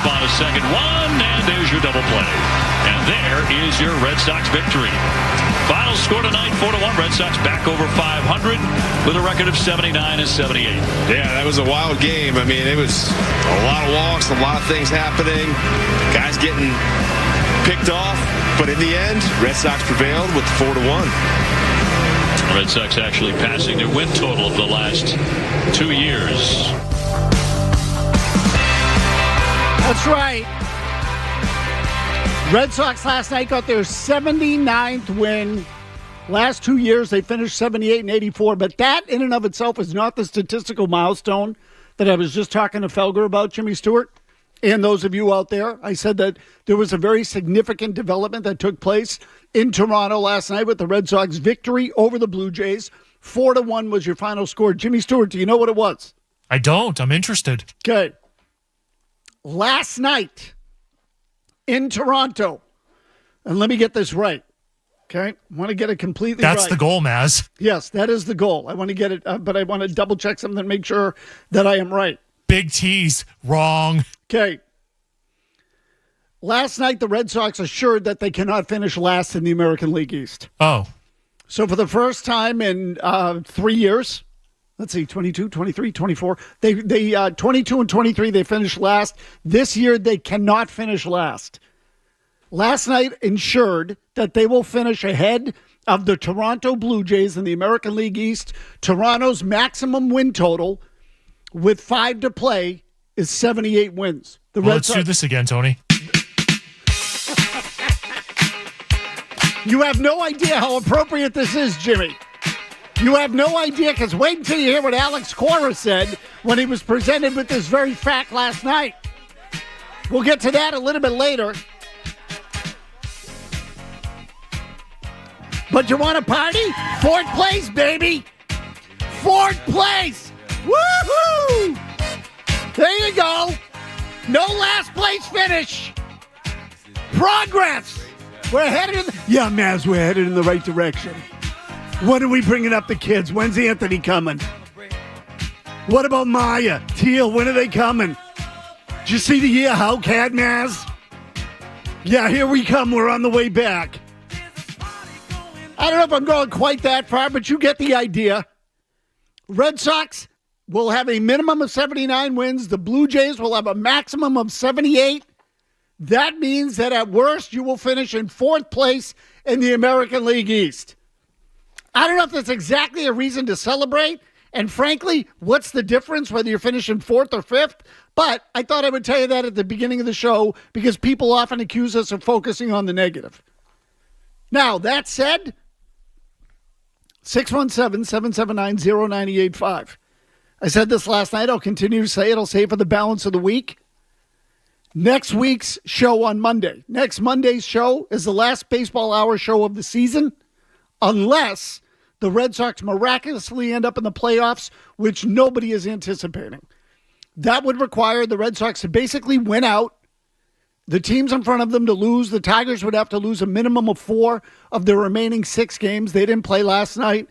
up on a second one, and there's your double play. And there is your Red Sox victory. Final score tonight, 4-1. Red Sox back over 500 with a record of 79-78. Yeah, that was a wild game. I mean, it was a lot of walks, a lot of things happening. Guys getting picked off. But in the end, Red Sox prevailed with 4-1. Red Sox actually passing their win total of the last 2 years. That's right. Red Sox last night got their 79th win. Last 2 years, they finished 78 and 84. But that in and of itself is not the statistical milestone that I was just talking to Felger about, Jimmy Stewart. And those of you out there, I said that there was a very significant development that took place in Toronto last night with the Red Sox victory over the Blue Jays. 4-1 was your final score. Jimmy Stewart, do you know what it was? I don't. I'm interested. Okay. Last night in Toronto, and let me get this right, okay? I want to get it completely right. That's the goal, Mazz. Yes, that is the goal. I want to get it, but I want to double-check something and make sure that I am right. Big T's. Wrong. Okay. Last night, the Red Sox assured that they cannot finish last in the American League East. Oh. So for the first time in 3 years, let's see, 22, 23, 24, they 22 and 23, they finished last. This year, they cannot finish last. Last night ensured that they will finish ahead of the Toronto Blue Jays in the American League East. Toronto's maximum win total with 5 to play is 78 wins. Let's do this again, Tony. You have no idea how appropriate this is, Jimmy. You have no idea, because wait until you hear what Alex Cora said when he was presented with this very fact last night. We'll get to that a little bit later. But you want a party? Fourth place, baby. Fourth place. Woohoo! There you go. No last place finish. Progress. We're headed in Mazz, we're headed in the right direction. When are we bringing up the kids? When's Anthony coming? What about Maya? Teal, when are they coming? Did you see the year Houck had, Mazz? Yeah, here we come. We're on the way back. I don't know if I'm going quite that far, but you get the idea. Red Sox will have a minimum of 79 wins. The Blue Jays will have a maximum of 78. That means that at worst, you will finish in fourth place in the American League East. I don't know if that's exactly a reason to celebrate. And frankly, what's the difference whether you're finishing fourth or fifth? But I thought I would tell you that at the beginning of the show because people often accuse us of focusing on the negative. Now, that said, 617-779-0985. I said this last night. I'll continue to say it. I'll say it for the balance of the week. Next week's show on Monday. Next Monday's show is the last baseball hour show of the season, unless the Red Sox miraculously end up in the playoffs, which nobody is anticipating. That would require the Red Sox to basically win out, the teams in front of them to lose. The Tigers would have to lose a minimum of 4 of their remaining 6 games. They didn't play last night.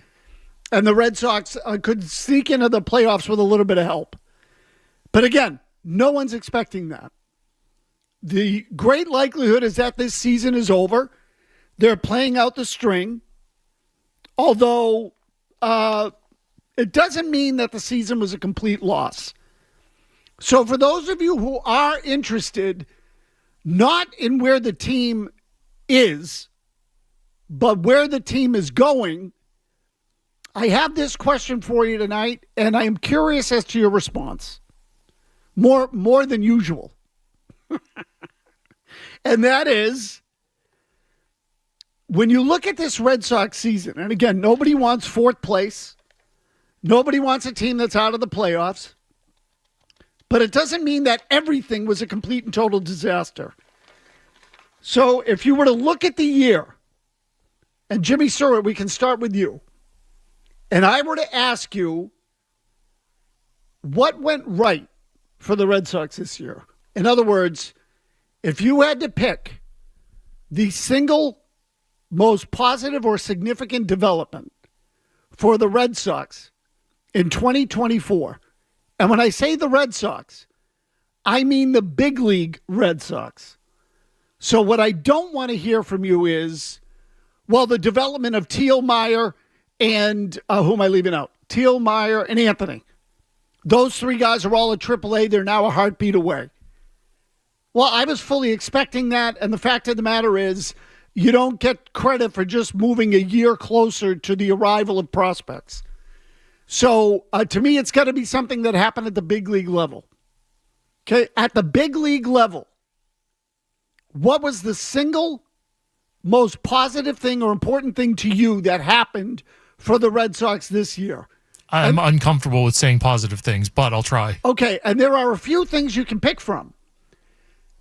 And the Red Sox could sneak into the playoffs with a little bit of help. But again, no one's expecting that. The great likelihood is that this season is over. They're playing out the string. Although it doesn't mean that the season was a complete loss. So for those of you who are interested, not in where the team is, but where the team is going, I have this question for you tonight, and I am curious as to your response. More than usual. And that is, when you look at this Red Sox season, and again, nobody wants fourth place. Nobody wants a team that's out of the playoffs. But it doesn't mean that everything was a complete and total disaster. So if you were to look at the year, and Jimmy Stewart, we can start with you, and I were to ask you what went right for the Red Sox this year. In other words, if you had to pick the single most positive or significant development for the Red Sox in 2024, and when I say the Red Sox, I mean the big league Red Sox. So what I don't want to hear from you is, well, the development of Teal, Meyer, and who am I leaving out? Teal, Meyer, and Anthony. Those three guys are all at AAA. They're now a heartbeat away. Well, I was fully expecting that, and the fact of the matter is you don't get credit for just moving a year closer to the arrival of prospects. So to me, it's got to be something that happened at the big league level. Okay, at the big league level, what was the single most positive thing or important thing to you that happened for the Red Sox this year? I'm uncomfortable with saying positive things, but I'll try. Okay, and there are a few things you can pick from.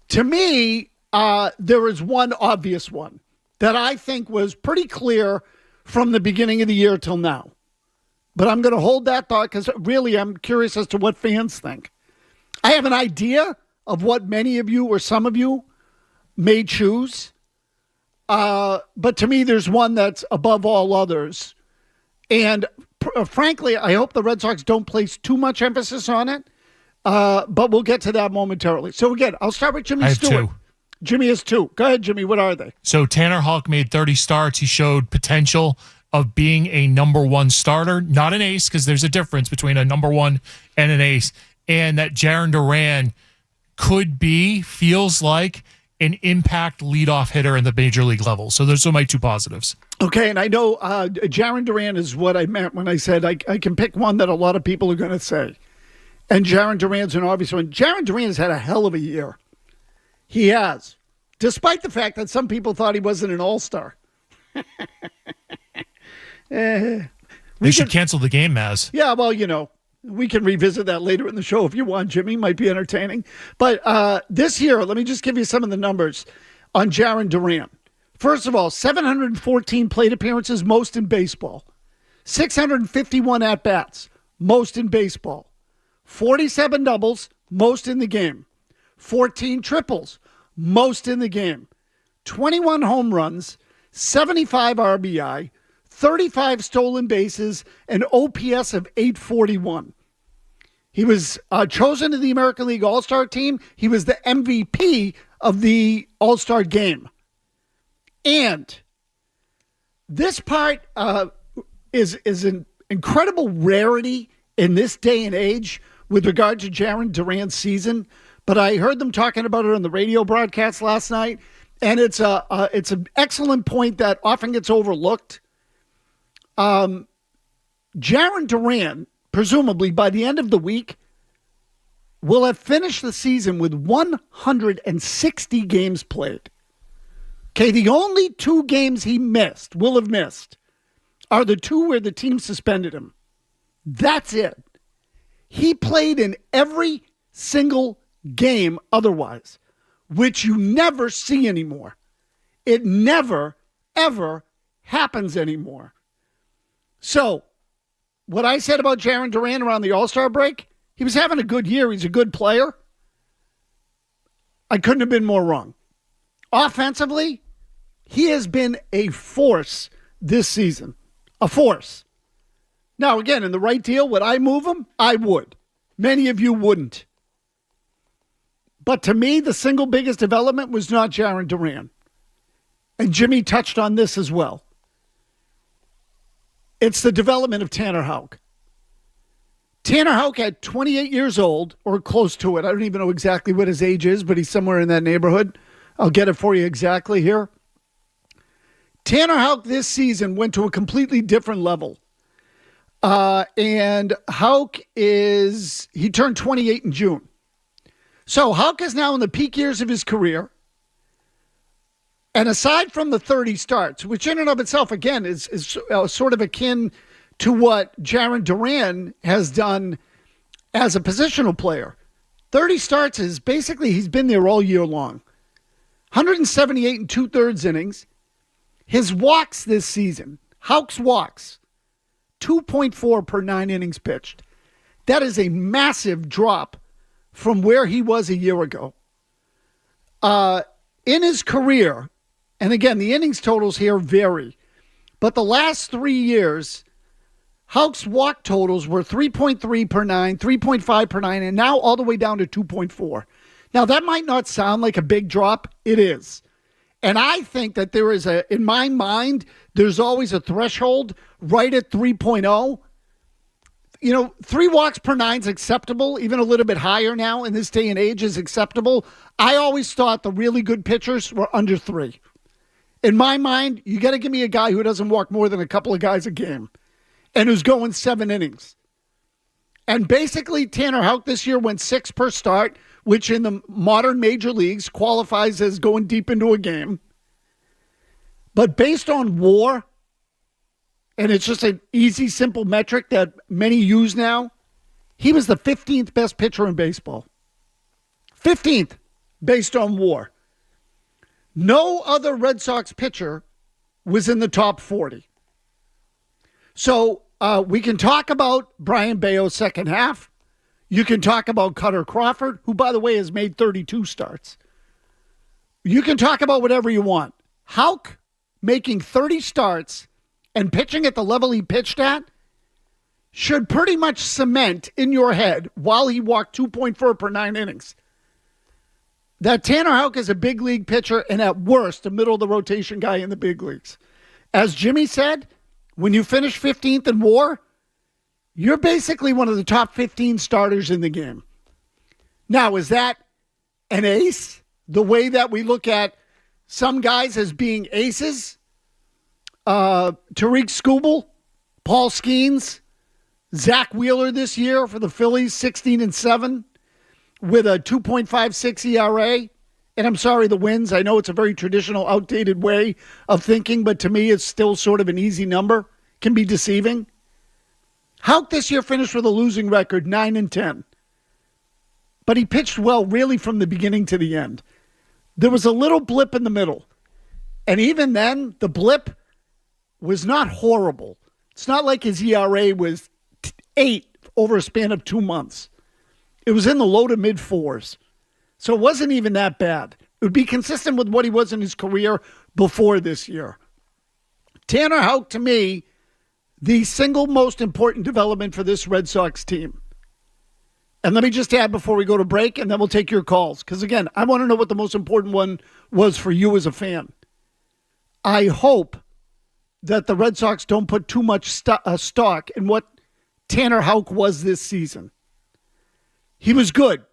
To me, there is one obvious one that I think was pretty clear from the beginning of the year till now. But I'm going to hold that thought because really I'm curious as to what fans think. I have an idea of what many of you or some of you may choose. But to me, there's one that's above all others. And frankly, I hope the Red Sox don't place too much emphasis on it. But we'll get to that momentarily. So again, I'll start with Jimmy Stewart. Two. Jimmy has two. Go ahead, Jimmy. What are they? So Tanner Houck made 30 starts. He showed potential of being a number one starter, not an ace, because there's a difference between a number one and an ace. And that Jaren Duran feels like an impact leadoff hitter in the major league level. So those are my two positives. Okay, and I know Jaren Duran is what I meant when I said I can pick one that a lot of people are going to say. And Jaren Duran's an obvious one. Jaren Duran has had a hell of a year. He has. Despite the fact that some people thought he wasn't an all-star. We should cancel the game, Mazz. Yeah, well, we can revisit that later in the show if you want, Jimmy. Might be entertaining. But this year, let me just give you some of the numbers on Jaren Duran. First of all, 714 plate appearances, most in baseball. 651 at-bats, most in baseball. 47 doubles, most in the game. 14 triples, most in the game. 21 home runs, 75 RBI, 35 stolen bases, an OPS of 841. He was chosen to the American League All-Star team. He was the MVP of the All-Star game. And this part is an incredible rarity in this day and age with regard to Jaren Duran's season. But I heard them talking about it on the radio broadcast last night, and it's an excellent point that often gets overlooked. Jaren Duran, presumably by the end of the week, will have finished the season with 160 games played. Okay, the only two games he will have missed, are the two where the team suspended him. That's it. He played in every single game otherwise, which you never see anymore. It never, ever happens anymore. So, what I said about Jaren Duran around the All-Star break, he was having a good year. He's a good player. I couldn't have been more wrong. Offensively, he has been a force this season. A force. Now, again, in the right deal, would I move him? I would. Many of you wouldn't. But to me, the single biggest development was not Jaren Duran. And Jimmy touched on this as well. It's the development of Tanner Houck. Tanner Houck at 28 years old, or close to it. I don't even know exactly what his age is, but he's somewhere in that neighborhood. I'll get it for you exactly here. Tanner Houck this season went to a completely different level. And Houck he turned 28 in June. So Houck is now in the peak years of his career. And aside from the 30 starts, which in and of itself, again, is sort of akin to what Jaren Duran has done as a positional player. 30 starts is basically, he's been there all year long. 178 and 2/3 innings. His walks this season, Houck's walks, 2.4 per 9 innings pitched. That is a massive drop from where he was a year ago. In his career, and again, the innings totals here vary, but the last 3 years, Houck's walk totals were 3.3 per 9, 3.5 per 9, and now all the way down to 2.4. Now, that might not sound like a big drop. It is. And I think that there is in my mind, there's always a threshold right at 3.0. 3 walks per nine is acceptable, even a little bit higher now in this day and age is acceptable. I always thought the really good pitchers were under 3. In my mind, you got to give me a guy who doesn't walk more than a couple of guys a game and who's going 7 innings. And basically, Tanner Houck this year went 6 per start, which in the modern major leagues qualifies as going deep into a game. But based on WAR, and it's just an easy, simple metric that many use now, he was the 15th best pitcher in baseball. 15th based on WAR. No other Red Sox pitcher was in the top 40. So we can talk about Brian Bayo's second half. You can talk about Cutter Crawford, who, by the way, has made 32 starts. You can talk about whatever you want. Houck making 30 starts and pitching at the level he pitched at should pretty much cement in your head while he walked 2.4 per 9 innings that Tanner Houck is a big league pitcher and at worst a middle of the rotation guy in the big leagues. As Jimmy said, when you finish 15th in WAR, you're basically one of the top 15 starters in the game. Now, is that an ace? The way that we look at some guys as being aces? Tariq Skubal, Paul Skeens, Zach Wheeler this year for the Phillies, 16-7 with a 2.56 ERA. And I'm sorry, the wins. I know it's a very traditional, outdated way of thinking, but to me, it's still sort of an easy number. Can be deceiving. Houck this year finished with a losing record, 9-10. But he pitched well really from the beginning to the end. There was a little blip in the middle. And even then, the blip was not horrible. It's not like his ERA was 8 over a span of 2 months. It was in the low to mid 4s. So it wasn't even that bad. It would be consistent with what he was in his career before this year. Tanner Houck, to me, the single most important development for this Red Sox team. And let me just add before we go to break, and then we'll take your calls. Because, again, I want to know what the most important one was for you as a fan. I hope that the Red Sox don't put too much stock in what Tanner Houck was this season. He was good.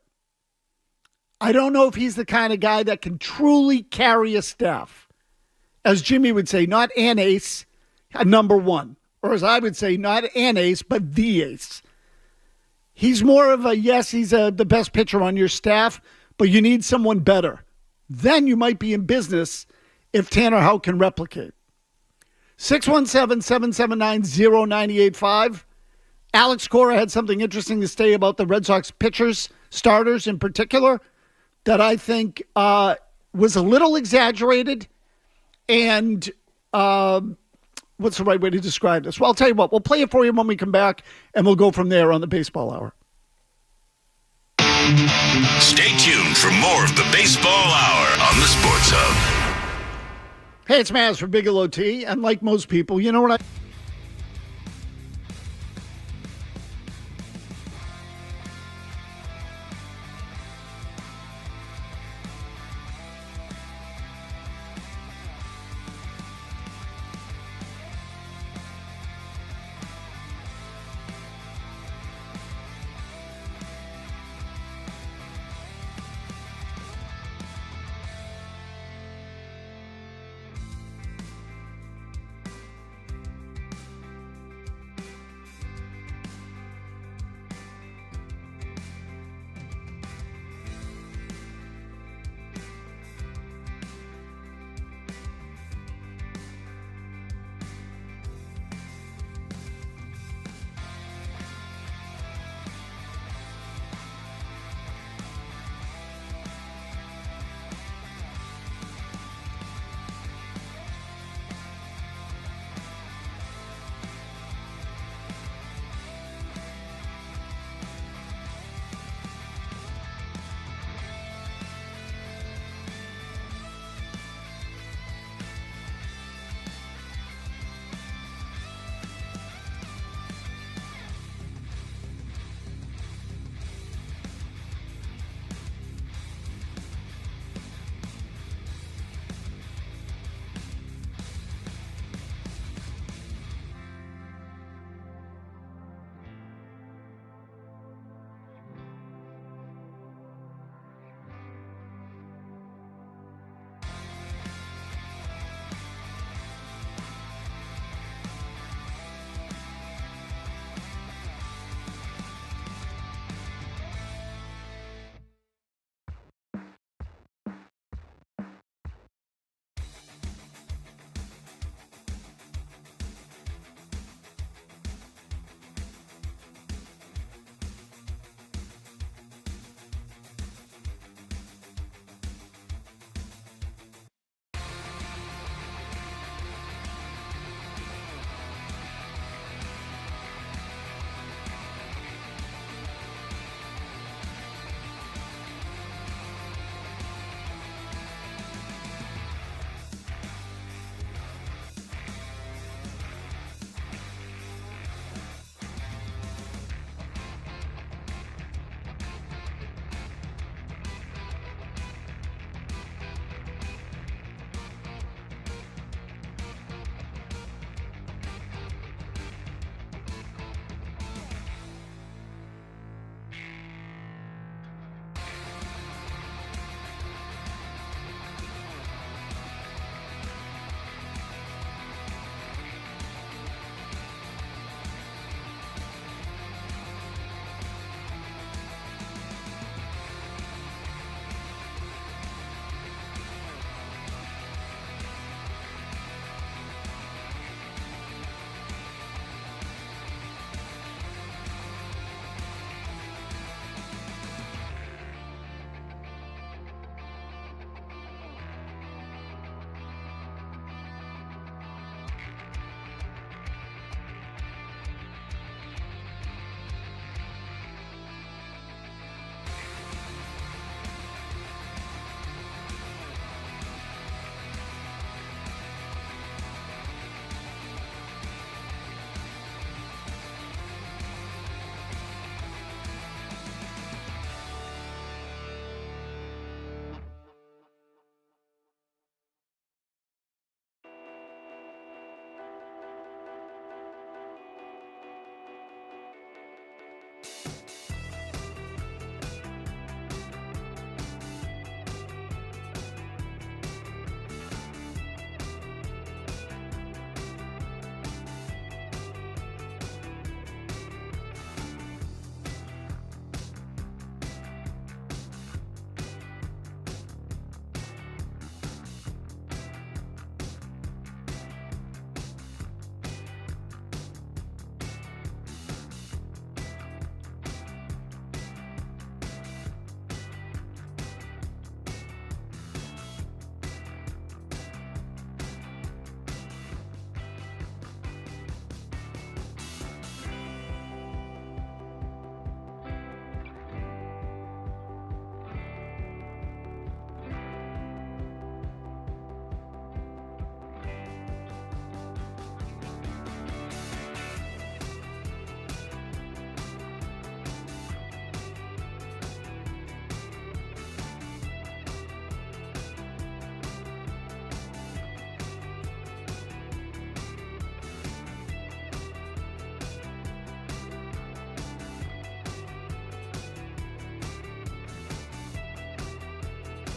I don't know if he's the kind of guy that can truly carry a staff. As Jimmy would say, not an ace, a number one. Or as I would say, not an ace, but the ace. He's more of a, yes, he's the best pitcher on your staff, but you need someone better. Then you might be in business if Tanner Houck can replicate. 617-779-0985. Alex Cora had something interesting to say about the Red Sox pitchers, starters in particular, that I think was a little exaggerated. And what's the right way to describe this? Well, I'll tell you what. We'll play it for you when we come back, and we'll go from there on the Baseball Hour. Stay tuned for more of the Baseball Hour on the Sports Hub. Hey, it's Mazz for Bigelow T. And like most people, you know what I...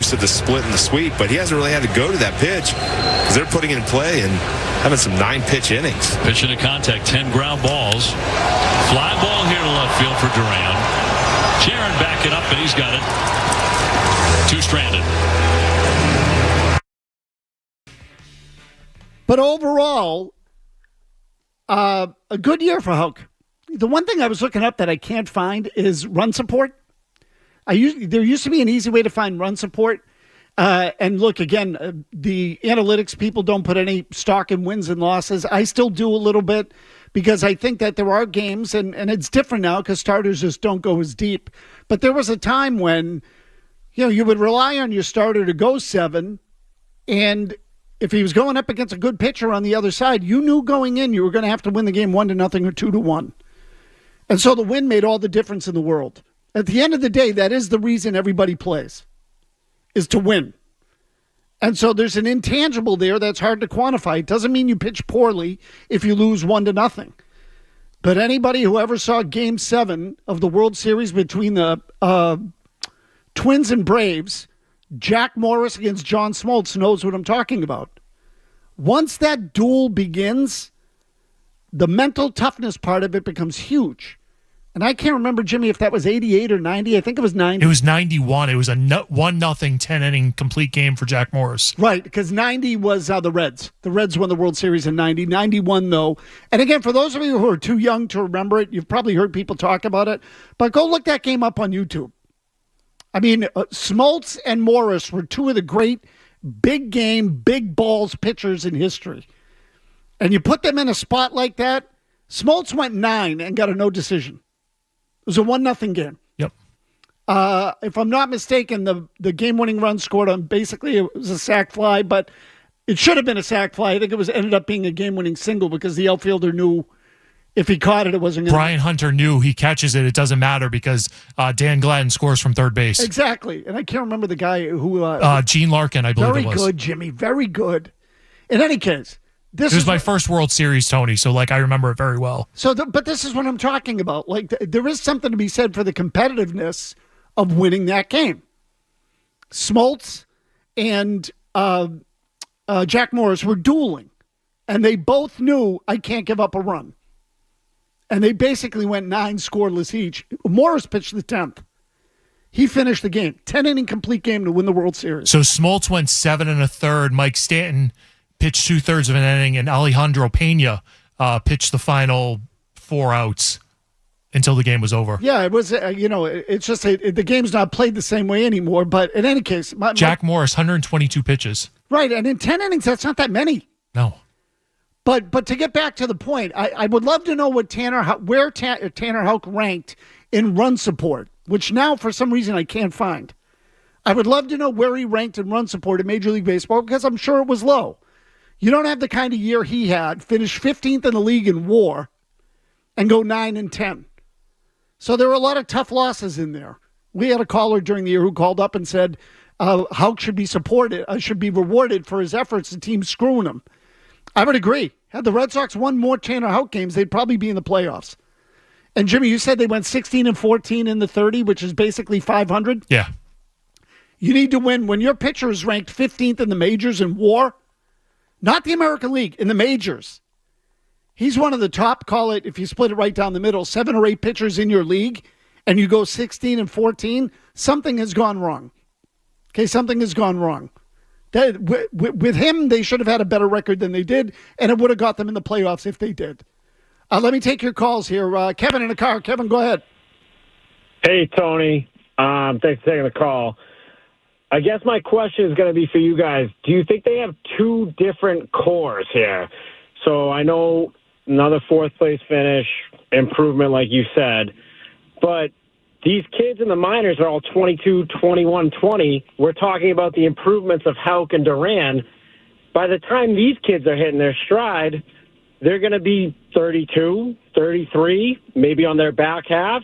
most of the split and the sweep, but he hasn't really had to go to that pitch because they're putting it in play and having some 9-pitch innings. Pitch into contact, 10 ground balls. Fly ball here to left field for Duran. Jaren backing up, and he's got it. 2 stranded. But overall, a good year for Houck. The one thing I was looking up that I can't find is run support. There used to be an easy way to find run support. And look, again, the analytics people don't put any stock in wins and losses. I still do a little bit because I think that there are games, and it's different now because starters just don't go as deep. But there was a time when, you would rely on your starter to go 7, and if he was going up against a good pitcher on the other side, you knew going in you were going to have to win the game 1-0 or 2-1. And so the win made all the difference in the world. At the end of the day, that is the reason everybody plays, is to win. And so there's an intangible there that's hard to quantify. It doesn't mean you pitch poorly if you lose 1-0. But anybody who ever saw Game 7 of the World Series between the Twins and Braves, Jack Morris against John Smoltz, knows what I'm talking about. Once that duel begins, the mental toughness part of it becomes huge. And I can't remember, Jimmy, if that was 88 or 90. I think it was 90. It was 91. It was a 1-0 10-inning complete game for Jack Morris. Right, because 90 was the Reds. The Reds won the World Series in 90. 91, though. And again, for those of you who are too young to remember it, you've probably heard people talk about it. But go look that game up on YouTube. I mean, Smoltz and Morris were two of the great big game, big balls pitchers in history. And you put them in a spot like that, Smoltz went 9 and got a no decision. It was a 1-0 game. Yep. If I'm not mistaken, the game-winning run scored on basically it was a sac fly, but it should have been a sac fly. I think it ended up being a game-winning single because the outfielder knew if he caught it, it wasn't going to. Brian Hunter knew he catches it. It doesn't matter because Dan Gladden scores from third base. Exactly. And I can't remember the guy who. Gene Larkin, I believe it was. Very good, Jimmy. Very good. In any case. It was my first World Series, Tony, so I remember it very well. But this is what I'm talking about. There is something to be said for the competitiveness of winning that game. Smoltz and Jack Morris were dueling, and they both knew I can't give up a run. And they basically went 9 scoreless each. Morris pitched the 10th. He finished the game. 10-inning complete game to win the World Series. So Smoltz went 7 1/3. Mike Stanton pitched 2/3 of an inning, and Alejandro Pena pitched the final 4 outs until the game was over. Yeah, it was, it's just the game's not played the same way anymore. But in any case, Jack Morris, 122 pitches. Right, and in 10 innings, that's not that many. No. But to get back to the point, I would love to know what Tanner Houck ranked in run support, which now for some reason I can't find. I would love to know where he ranked in run support in Major League Baseball because I'm sure it was low. You don't have the kind of year he had, finish 15th in the league in WAR, and go 9-10. So there were a lot of tough losses in there. We had a caller during the year who called up and said Houck should be should be rewarded for his efforts. The team's screwing him. I would agree. Had the Red Sox won more Tanner Houck games, they'd probably be in the playoffs. And Jimmy, you said they went 16-14 in the 30, which is basically 500. Yeah. You need to win when your pitcher is ranked 15th in the majors in WAR. Not the American League, in the majors. He's one of the top, call it, if you split it right down the middle, 7 or 8 pitchers in your league, and you go 16-14, something has gone wrong. Okay, something has gone wrong. With him, they should have had a better record than they did, and it would have got them in the playoffs if they did. Let me take your calls here. Kevin in the car. Kevin, go ahead. Hey, Tony. Thanks for taking the call. I guess my question is going to be for you guys. Do you think they have 2 different cores here? So I know another 4th place finish, improvement like you said, but these kids in the minors are all 22, 21, 20. We're talking about the improvements of Houck and Duran. By the time these kids are hitting their stride, they're going to be 32, 33, maybe on their back half.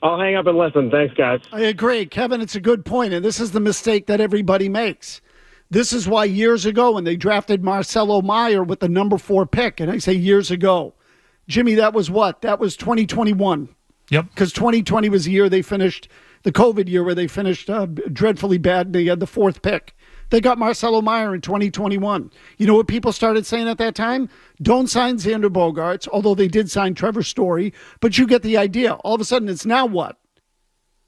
I'll hang up and listen. Thanks, guys. I agree. Kevin, it's a good point, and this is the mistake that everybody makes. This is why years ago when they drafted Marcelo Meyer with the number 4 pick, and I say years ago, Jimmy, that was what? That was 2021. Yep. Because 2020 was the year they finished the COVID year where they finished dreadfully bad. They had the 4th pick. They got Marcelo Meyer in 2021. You know what people started saying at that time? Don't sign Xander Bogaerts, although they did sign Trevor Story, but you get the idea. All of a sudden, it's now what?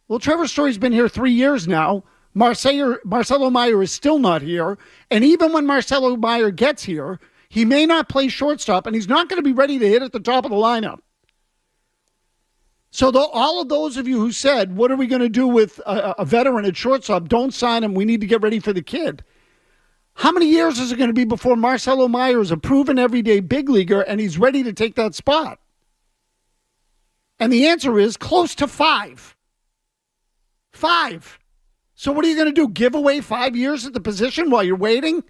Well, Trevor Story's been here 3 years now. Marcelo Meyer is still not here. And even when Marcelo Meyer gets here, he may not play shortstop, and he's not going to be ready to hit at the top of the lineup. So all of those of you who said, what are we going to do with a veteran at shortstop? Don't sign him. We need to get ready for the kid. How many years is it going to be before Marcelo Meyer is a proven everyday big leaguer and he's ready to take that spot? And the answer is close to 5. 5. So what are you going to do? Give away 5 years at the position while you're waiting?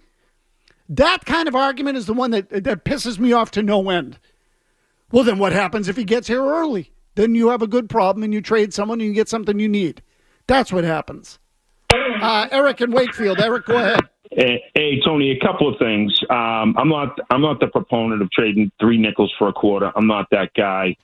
That kind of argument is the one that pisses me off to no end. Well, then what happens if he gets here early? Then you have a good problem and you trade someone and you get something you need. That's what happens. Eric in Wakefield. Eric, go ahead. Hey, Tony, a couple of things. I'm not the proponent of trading 3 nickels for a quarter. I'm not that guy.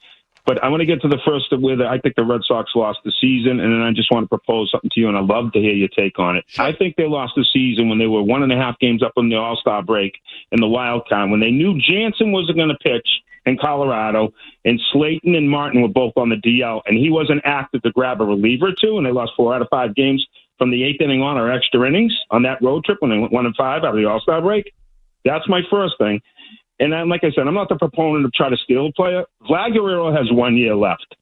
But I want to get to the first of whether I think the Red Sox lost the season, and then I just want to propose something to you, and I'd love to hear your take on it. Sure. I think they lost the season when they were 1.5 games up on the All-Star break in the wild card, when they knew Jansen wasn't going to pitch in Colorado, and Slayton and Martin were both on the DL, and he wasn't active to grab a reliever or two, and they lost 4 out of 5 games from the 8th inning on, or extra innings on that road trip when they went 1-5 out of the All-Star break. That's my first thing. And then, like I said, I'm not the proponent of trying to steal a player. Vlad Guerrero has 1 year left.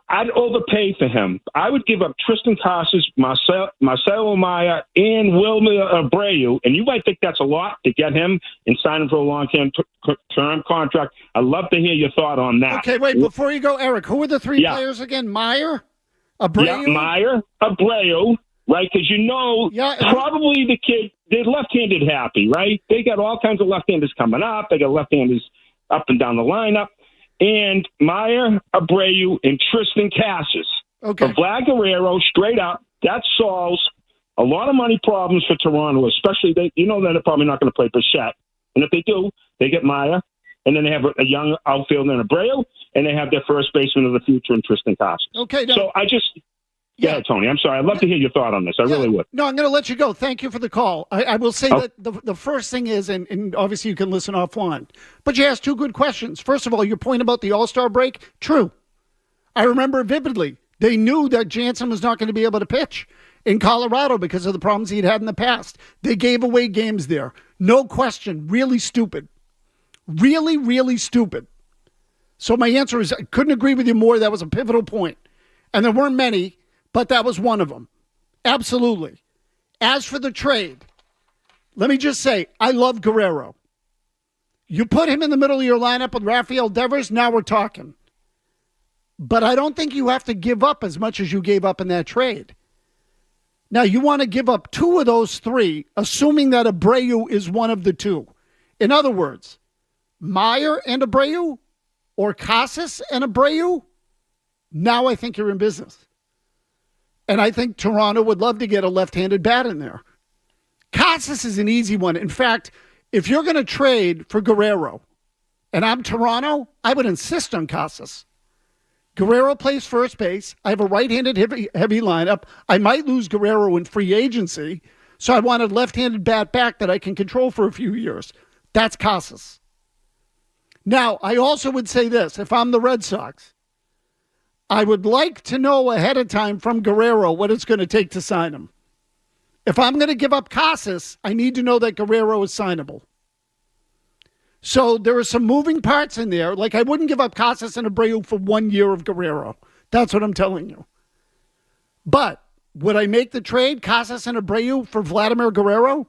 I'd overpay for him. I would give up Tristan Casas, Marcelo Meyer, and Wilmer Abreu, and you might think that's a lot to get him and sign him for a long-term contract. I'd love to hear your thought on that. Okay, wait, before you go, Eric, who are the 3 players again? Meyer? Abreu? Yeah, Meyer, Abreu, right? Because probably the kid, they're left-handed happy, right? They got all kinds of left-handers coming up. They got left-handers up and down the lineup. And Meyer, Abreu, and Tristan Casas. Okay. For Vlad Guerrero, straight up, that solves a lot of money problems for Toronto, especially that they're probably not going to play Bichette. And if they do, they get Meyer, and then they have a young outfielder in Abreu, and they have their first baseman of the future in Tristan Casas. Okay. So I just... Yeah, Tony, I'm sorry. I'd love to hear your thought on this. I really would. No, I'm going to let you go. Thank you for the call. I will say that the first thing is, and obviously you can listen offline, but you asked 2 good questions. First of all, your point about the All-Star break, true. I remember vividly. They knew that Jansen was not going to be able to pitch in Colorado because of the problems he'd had in the past. They gave away games there. No question. Really stupid. Really, really stupid. So my answer is I couldn't agree with you more. That was a pivotal point. And there weren't many, but that was one of them. Absolutely. As for the trade, let me just say, I love Guerrero. You put him in the middle of your lineup with Rafael Devers, now we're talking. But I don't think you have to give up as much as you gave up in that trade. Now, you want to give up 2 of those 3, assuming that Abreu is one of the 2. In other words, Meyer and Abreu or Casas and Abreu, now I think you're in business. And I think Toronto would love to get a left-handed bat in there. Casas is an easy one. In fact, if you're going to trade for Guerrero, and I'm Toronto, I would insist on Casas. Guerrero plays first base. I have a right-handed heavy lineup. I might lose Guerrero in free agency, so I want a left-handed bat back that I can control for a few years. That's Casas. Now, I also would say this. If I'm the Red Sox, I would like to know ahead of time from Guerrero what it's going to take to sign him. If I'm going to give up Casas, I need to know that Guerrero is signable. So there are some moving parts in there. Like I wouldn't give up Casas and Abreu for 1 year of Guerrero. That's what I'm telling you. But would I make the trade, Casas and Abreu, for Vladimir Guerrero?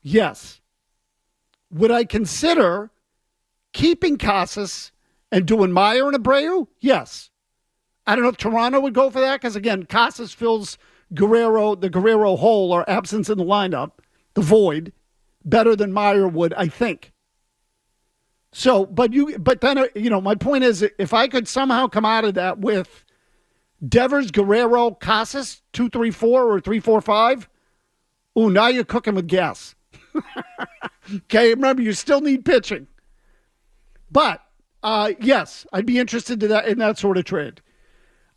Yes. Would I consider keeping Casas and doing Meyer and Abreu? Yes. I don't know if Toronto would go for that because, again, Casas fills the Guerrero hole or absence in the lineup, the void, better than Meyer would, I think. So, but then, my point is, if I could somehow come out of that with Devers, Guerrero, Casas, 2-3-4 or 3-4-5, now you're cooking with gas. Okay, remember, you still need pitching. But, yes, I'd be interested in that sort of trade.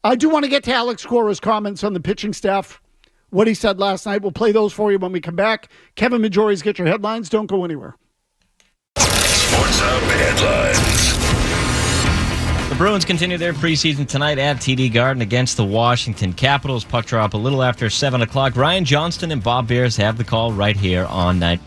I do want to get to Alex Cora's comments on the pitching staff, what he said last night. We'll play those for you when we come back. Kevin Majori's Get Your Headlines. Don't go anywhere. Sports Hub headlines. The Bruins continue their preseason tonight at TD Garden against the Washington Capitals. Puck drop a little after 7 o'clock. Ryan Johnston and Bob Beers have the call right here on 9.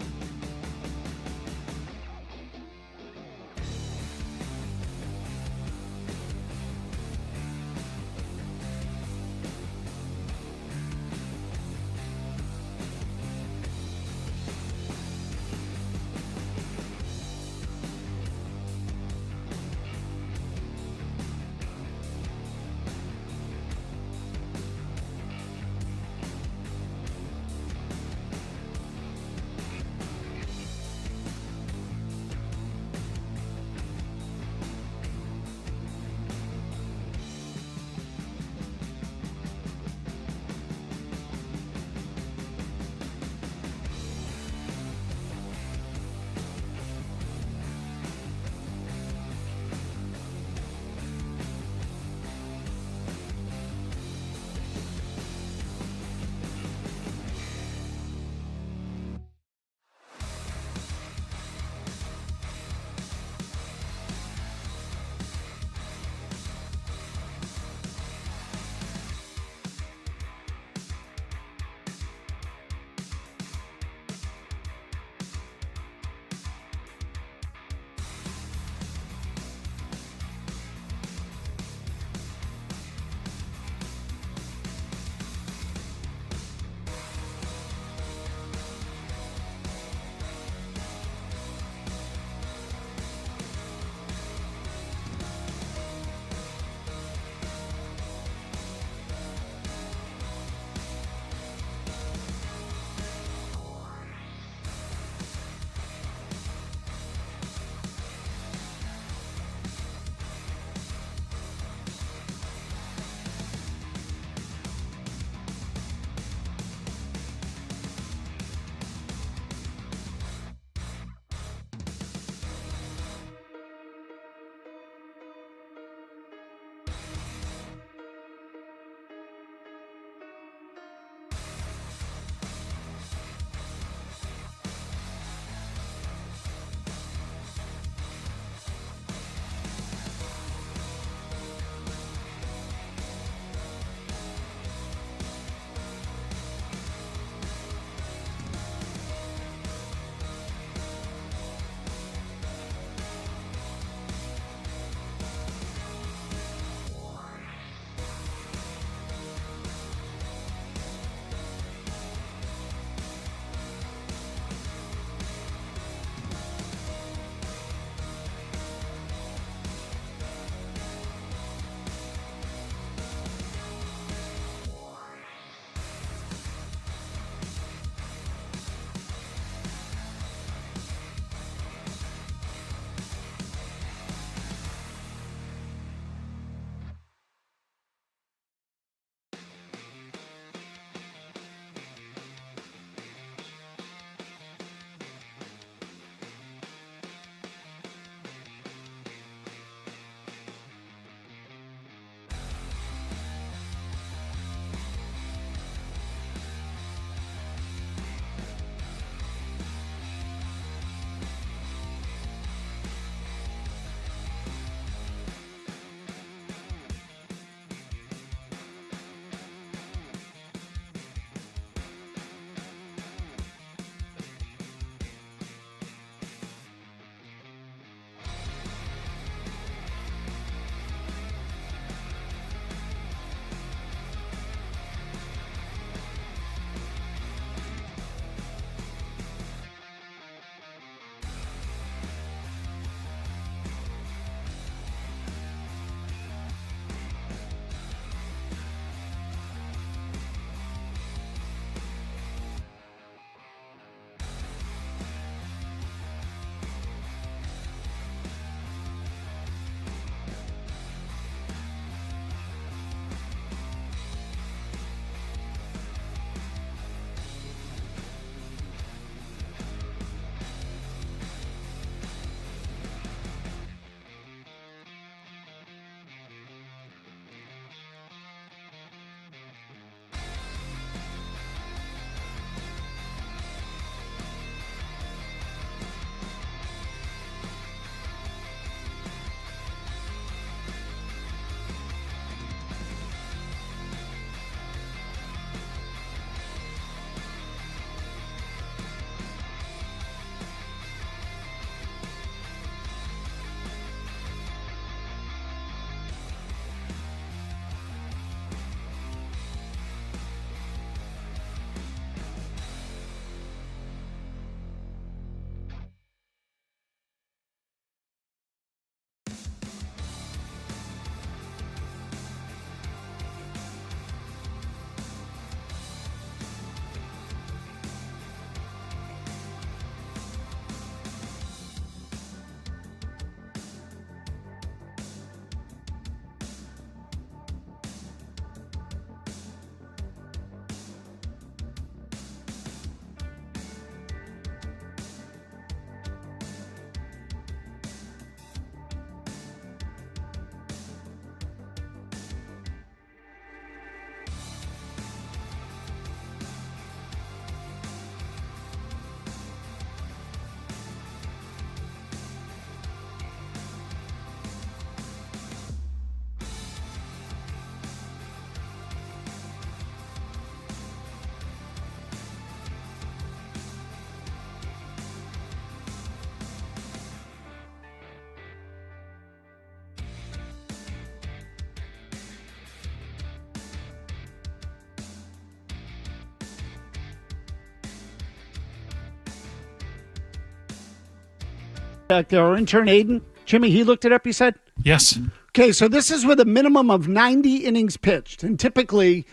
back there, our intern Aiden. Jimmy, he looked it up, you said? Yes. Okay, so this is with a minimum of 90 innings pitched. And typically,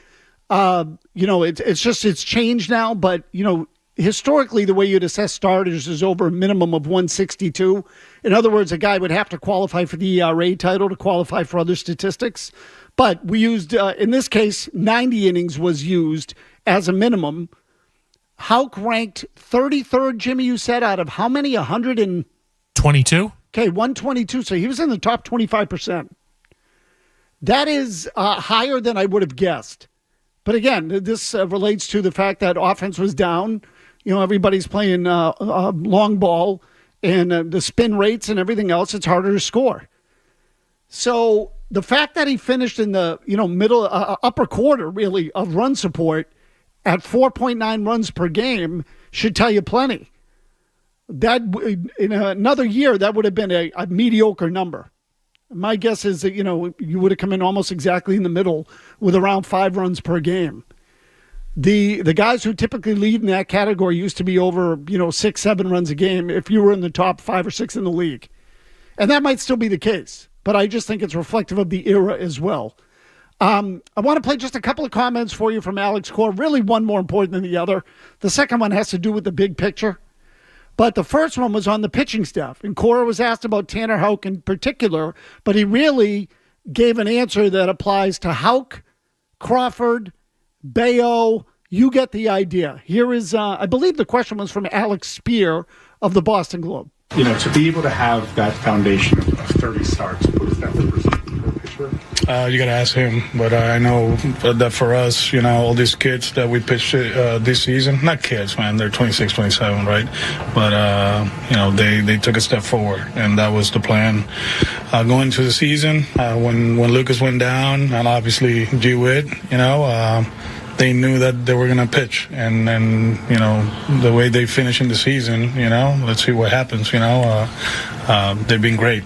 it's changed now, but, historically, the way you'd assess starters is over a minimum of 162. In other words, a guy would have to qualify for the ERA title to qualify for other statistics. But we used, in this case, 90 innings was used as a minimum. Houck ranked 33rd, Jimmy, you said, out of how many? 122? Okay, 122. So he was in the top 25%. That is higher than I would have guessed. But again, this relates to the fact that offense was down. Everybody's playing long ball, and the spin rates and everything else, it's harder to score. So the fact that he finished in the middle upper quarter really of run support at 4.9 runs per game should tell you plenty. That in another year, that would have been a mediocre number. My guess is that, you would have come in almost exactly in the middle with around 5 runs per game. The guys who typically lead in that category used to be over, 6-7 runs a game if you were in the top 5 or 6 in the league. And that might still be the case, but I just think it's reflective of the era as well. I want to play just a couple of comments for you from Alex Cora. Really one more important than the other. The second one has to do with the big picture. But the first one was on the pitching staff. And Cora was asked about Tanner Houck in particular, but he really gave an answer that applies to Houck, Crawford, Bayo. You get the idea. Here is, I believe the question was from Alex Spear of the Boston Globe. To be able to have that foundation of 30 starts, what does that represent for a pitcher? You got to ask him. But I know that for us, all these kids that we pitched this season, not kids, man, they're 26, 27, right? But, they took a step forward, and that was the plan. Going into the season, when Lucas went down, and obviously G-Witt, they knew that they were going to pitch. And the way they finish in the season, let's see what happens, they've been great,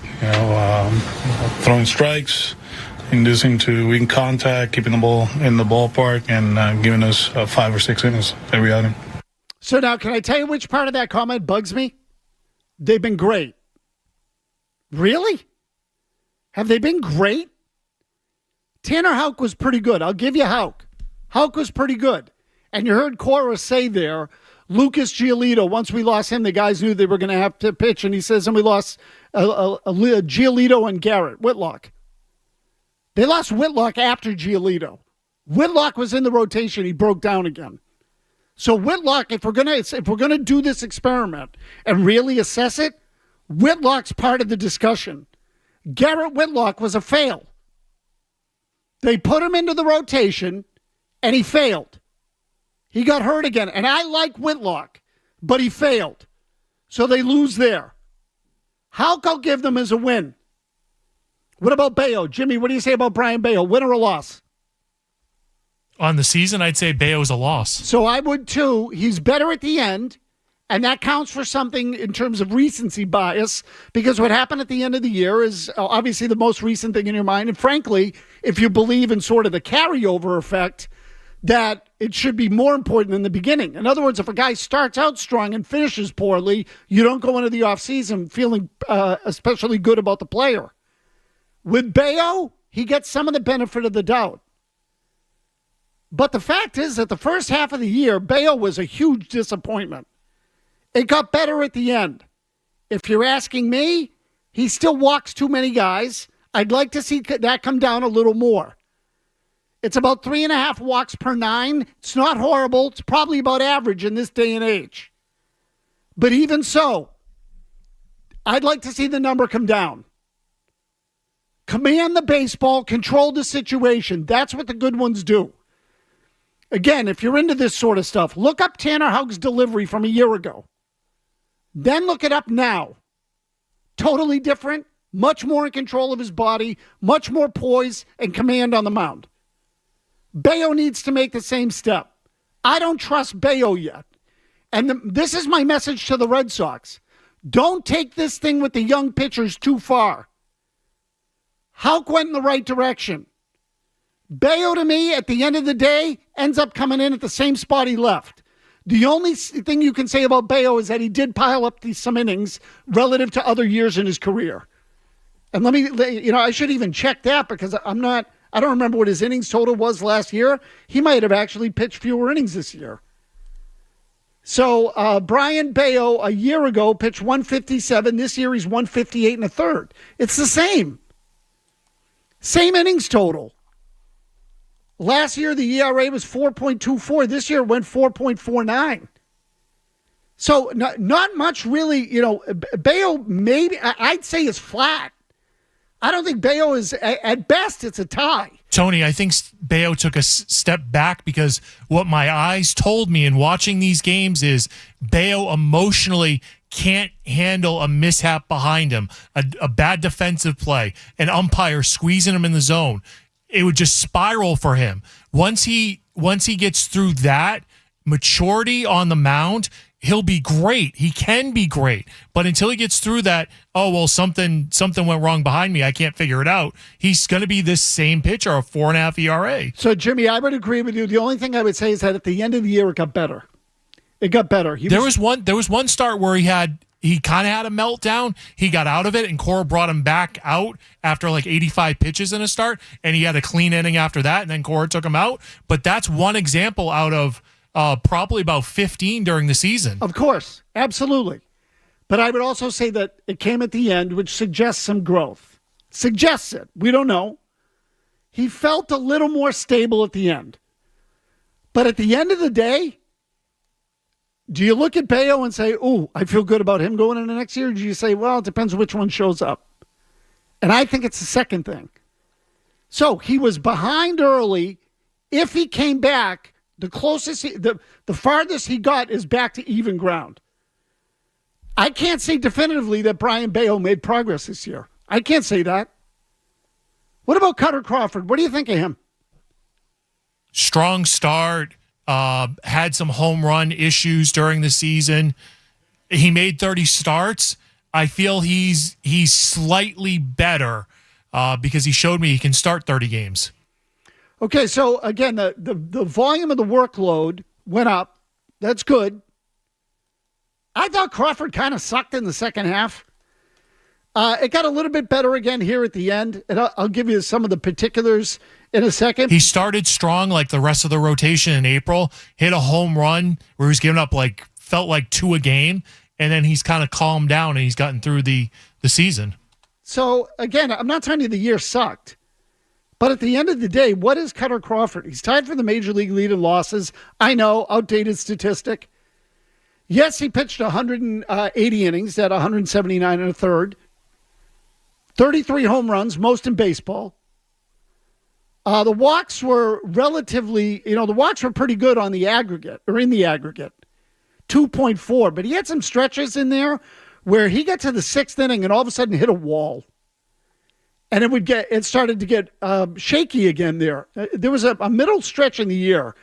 throwing strikes, inducing to weak contact, keeping the ball in the ballpark, and giving us 5 or 6 innings every outing. So now, can I tell you which part of that comment bugs me? They've been great. Really? Have they been great? Tanner Houck was pretty good. I'll give you Houck. Houck was pretty good. And you heard Cora say there, Lucas Giolito, once we lost him, the guys knew they were going to have to pitch. And he says, and we lost Giolito and Garrett Whitlock. They lost Whitlock after Giolito. Whitlock was in the rotation. He broke down again. So Whitlock, if we're gonna do this experiment and really assess it, Whitlock's part of the discussion. Garrett Whitlock was a fail. They put him into the rotation, and he failed. He got hurt again. And I like Whitlock, but he failed. So they lose there. Houck, I'll give them as a win. What about Bayo? Jimmy, what do you say about Brian Bayo? Win or a loss? On the season, I'd say Bayo's a loss. So I would too. He's better at the end, and that counts for something in terms of recency bias, because what happened at the end of the year is obviously the most recent thing in your mind. And frankly, if you believe in sort of the carryover effect, that it should be more important than the beginning. In other words, if a guy starts out strong and finishes poorly, you don't go into the offseason feeling especially good about the player. With Bayo, he gets some of the benefit of the doubt. But the fact is that the first half of the year, Bayo was a huge disappointment. It got better at the end. If you're asking me, he still walks too many guys. I'd like to see that come down a little more. It's about 3.5 walks per 9. It's not horrible. It's probably about average in this day and age. But even so, I'd like to see the number come down. Command the baseball, control the situation. That's what the good ones do. Again, if you're into this sort of stuff, look up Tanner Houck's delivery from a year ago. Then look it up now. Totally different, much more in control of his body, much more poise and command on the mound. Bayo needs to make the same step. I don't trust Bayo yet. And this is my message to the Red Sox. Don't take this thing with the young pitchers too far. Houck went in the right direction. Bayo, to me, at the end of the day, ends up coming in at the same spot he left. The only thing you can say about Bayo is that he did pile up some innings relative to other years in his career. And I should even check that because I don't remember what his innings total was last year. He might have actually pitched fewer innings this year. So Brian Bayo a year ago pitched 157. This year he's 158 and a third. It's the same. Same innings total. Last year the ERA was 4.24. This year it went 4.49. So not much really, Bayo maybe, I'd say is flat. I don't think Bayo is, at best, it's a tie. Tony, I think Bayo took a step back because what my eyes told me in watching these games is Bayo emotionally can't handle a mishap behind him, a bad defensive play, an umpire squeezing him in the zone. It would just spiral for him. Once he gets through that, maturity on the mound, he'll be great. He can be great. But until he gets through that, something went wrong behind me, I can't figure it out, he's going to be this same pitcher, a 4.5 ERA. So, Jimmy, I would agree with you. The only thing I would say is that at the end of the year, it got better. It got better. There was one start where he kind of had a meltdown. He got out of it, and Cora brought him back out after like 85 pitches in a start, and he had a clean inning after that, and then Cora took him out. But that's one example out of probably about 15 during the season. Of course, absolutely. But I would also say that it came at the end, which suggests some growth. Suggests it. We don't know. He felt a little more stable at the end. But at the end of the day, do you look at Bayo and say, "Ooh, I feel good about him going into next year"? Or do you say, "Well, it depends which one shows up"? And I think it's the second thing. So he was behind early. If he came back, the farthest he got is back to even ground. I can't say definitively that Brian Bayo made progress this year. I can't say that. What about Cutter Crawford? What do you think of him? Strong start. Had some home run issues during the season. He made 30 starts. I feel he's slightly better because he showed me he can start 30 games. Okay, so again, the volume of the workload went up. That's good. I thought Crawford kind of sucked in the second half. It got a little bit better again here at the end, and I'll give you some of the particulars in a second. He started strong like the rest of the rotation in April, hit a home run where he was giving up felt like 2 a game, and then he's kind of calmed down and he's gotten through the season. So, again, I'm not telling you the year sucked, but at the end of the day, what is Cutter Crawford? He's tied for the major league lead in losses. I know, outdated statistic. Yes, he pitched 180 innings at 179 and a third. 33 home runs, most in baseball. The walks were relatively, the walks were pretty good on the aggregate, or in the aggregate. 2.4, but he had some stretches in there where he got to the 6th inning and all of a sudden hit a wall. And it started to get shaky again there. There was a middle stretch in the year.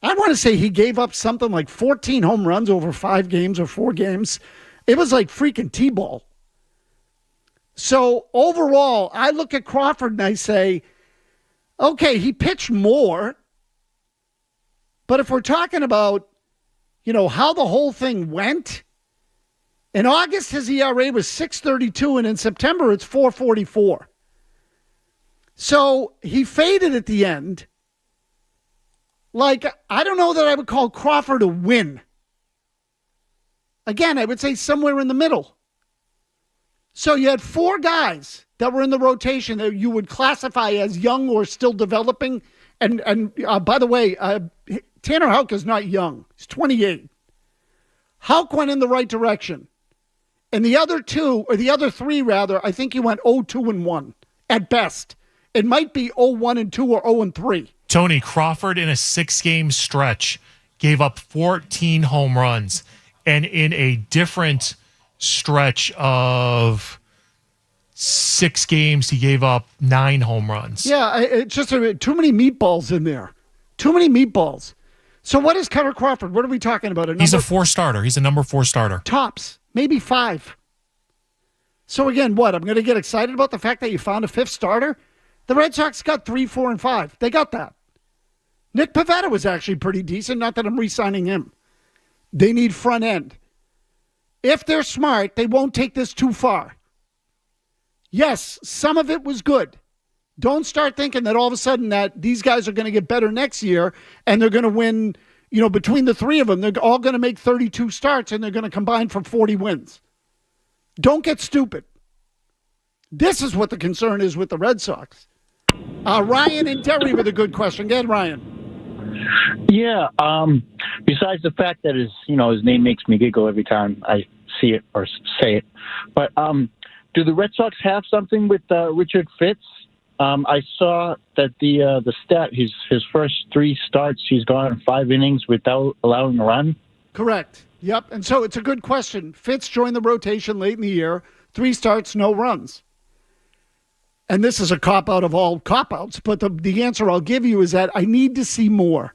I want to say he gave up something like 14 home runs over 5 games or 4 games. It was like freaking T-ball. So overall, I look at Crawford and I say, okay, he pitched more. But if we're talking about, how the whole thing went, in August his ERA was 6.32, and in September it's 4.44. So he faded at the end. I don't know that I would call Crawford a win. Again, I would say somewhere in the middle. So you had 4 guys that were in the rotation that you would classify as young or still developing. And by the way, Tanner Houck is not young. He's 28. Houck went in the right direction. And the other 3 rather, I think he went 0-2-1 at best. It might be 0-1-2 or 0-3. Tony, Crawford in a 6-game stretch gave up 14 home runs. And in a different stretch of 6 games, he gave up 9 home runs. Yeah, it's just too many meatballs in there. Too many meatballs. So what is Cutter Crawford? What are we talking about? He's a 4 starter. He's a number 4 starter. Tops. Maybe 5. So again, what? I'm going to get excited about the fact that you found a 5th starter? The Red Sox got 3, 4, and 5. They got that. Nick Pivetta was actually pretty decent. Not that I'm re-signing him. They need front end. If they're smart, they won't take this too far. Yes, some of it was good. Don't start thinking that all of a sudden that these guys are going to get better next year and they're going to win, between the three of them, they're all going to make 32 starts and they're going to combine for 40 wins. Don't get stupid. This is what the concern is with the Red Sox. Ryan and Derry with a good question. Go ahead, Ryan. Yeah. Besides the fact that his name makes me giggle every time I see it or say it, but do the Red Sox have something with Richard Fitz? I saw that the stat his first 3 starts he's gone 5 innings without allowing a run. Correct. Yep. And so it's a good question. Fitz joined the rotation late in the year. 3 starts, no runs. And this is a cop-out of all cop-outs, but the answer I'll give you is that I need to see more.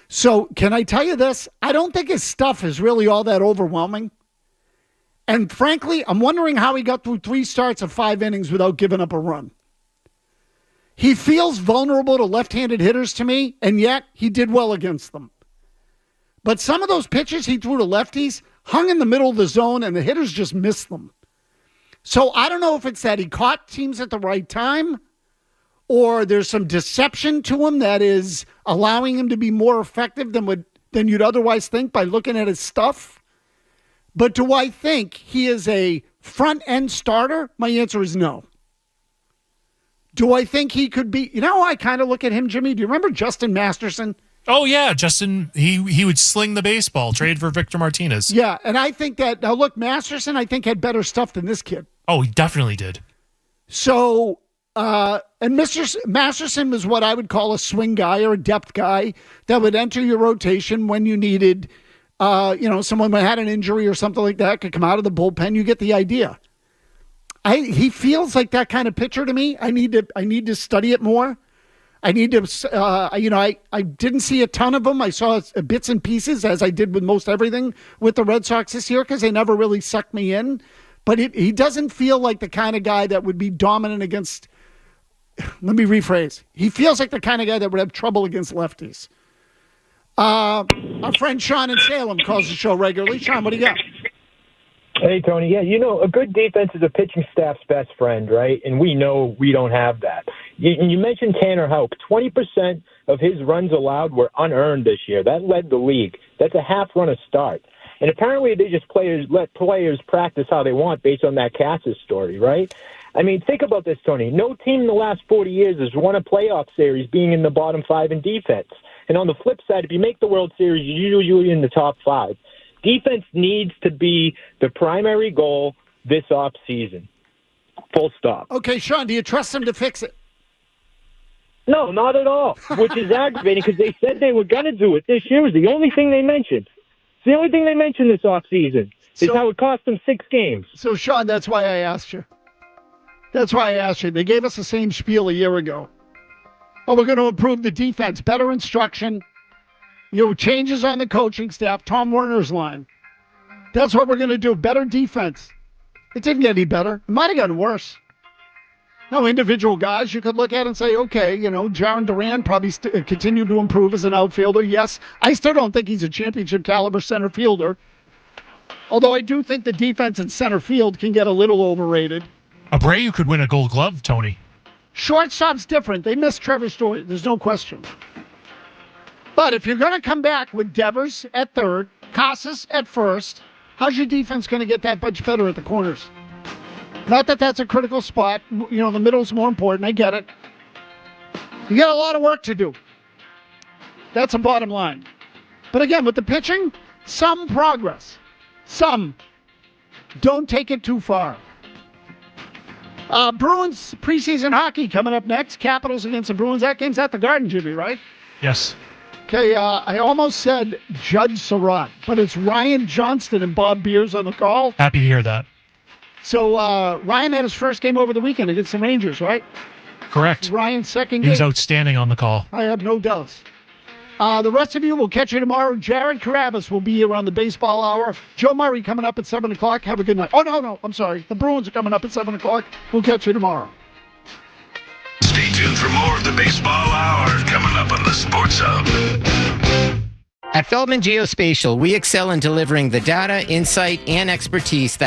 So can I tell you this? I don't think his stuff is really all that overwhelming. And frankly, I'm wondering how he got through 3 starts of 5 innings without giving up a run. He feels vulnerable to left-handed hitters to me, and yet he did well against them. But some of those pitches he threw to lefties hung in the middle of the zone, and the hitters just missed them. So I don't know if it's that he caught teams at the right time or there's some deception to him that is allowing him to be more effective than you'd otherwise think by looking at his stuff. But do I think he is a front-end starter? My answer is no. Do I think he could be? I kind of look at him, Jimmy. Do you remember Justin Masterson? Oh, yeah, Justin, he would sling the baseball, trade for Victor Martinez. Yeah, and I think that, now look, Masterson, I think, had better stuff than this kid. Oh, he definitely did. So, and Mr. Masterson was what I would call a swing guy or a depth guy that would enter your rotation when you needed, someone who had an injury or something like that, could come out of the bullpen. You get the idea. He feels like that kind of pitcher to me. I need to study it more. I need to, I didn't see a ton of them. I saw bits and pieces, as I did with most everything with the Red Sox this year, because they never really sucked me in. But he doesn't feel like the kind of guy that would be dominant against, let me rephrase. He feels like the kind of guy that would have trouble against lefties. Our friend Sean in Salem calls the show regularly. Sean, what do you got? Hey, Tony. Yeah, a good defense is a pitching staff's best friend, right? And we know we don't have that. You mentioned Tanner Houck. 20% of his runs allowed were unearned this year. That led the league. That's a half run a start. And apparently they just let players practice how they want based on that Cassis story, right? I mean, think about this, Tony. No team in the last 40 years has won a playoff series being in the bottom 5 in defense. And on the flip side, if you make the World Series, you're usually in the top 5. Defense needs to be the primary goal this offseason. Full stop. Okay, Sean, do you trust them to fix it? No, not at all, which is aggravating because they said they were going to do it this year. Was the only thing they mentioned. It's the only thing they mentioned this offseason is how it cost them 6 games. So, Sean, that's why I asked you. They gave us the same spiel a year ago. Oh, we're going to improve the defense, better instruction, changes on the coaching staff, Tom Werner's line. That's what we're going to do, better defense. It didn't get any better. It might have gotten worse. No, individual guys you could look at and say, okay, Jaren Duran probably continued to improve as an outfielder. Yes, I still don't think he's a championship caliber center fielder. Although I do think the defense in center field can get a little overrated. Abreu could win a Gold Glove, Tony. Shortstop's different. They missed Trevor Story. There's no question. But if you're going to come back with Devers at third, Casas at first, how's your defense going to get that much better at the corners? Not that that's a critical spot. The middle's more important. I get it. You got a lot of work to do. That's a bottom line. But again, with the pitching, some progress. Some. Don't take it too far. Bruins preseason hockey coming up next. Capitals against the Bruins. That game's at the Garden, Jimmy, right? Yes. Okay, I almost said Judd Surratt, but it's Ryan Johnston and Bob Beers on the call. Happy to hear that. So Ryan had his first game over the weekend against the Rangers, right? Correct. Ryan's second game. He was outstanding on the call. I have no doubts. The rest of you, will catch you tomorrow. Jared Carabas will be here on the Baseball Hour. Joe Murray coming up at 7 o'clock. Have a good night. Oh, no, I'm sorry. The Bruins are coming up at 7 o'clock. We'll catch you tomorrow. Stay tuned for more of the Baseball Hour coming up on the Sports Hub. At Feldman Geospatial, we excel in delivering the data, insight, and expertise that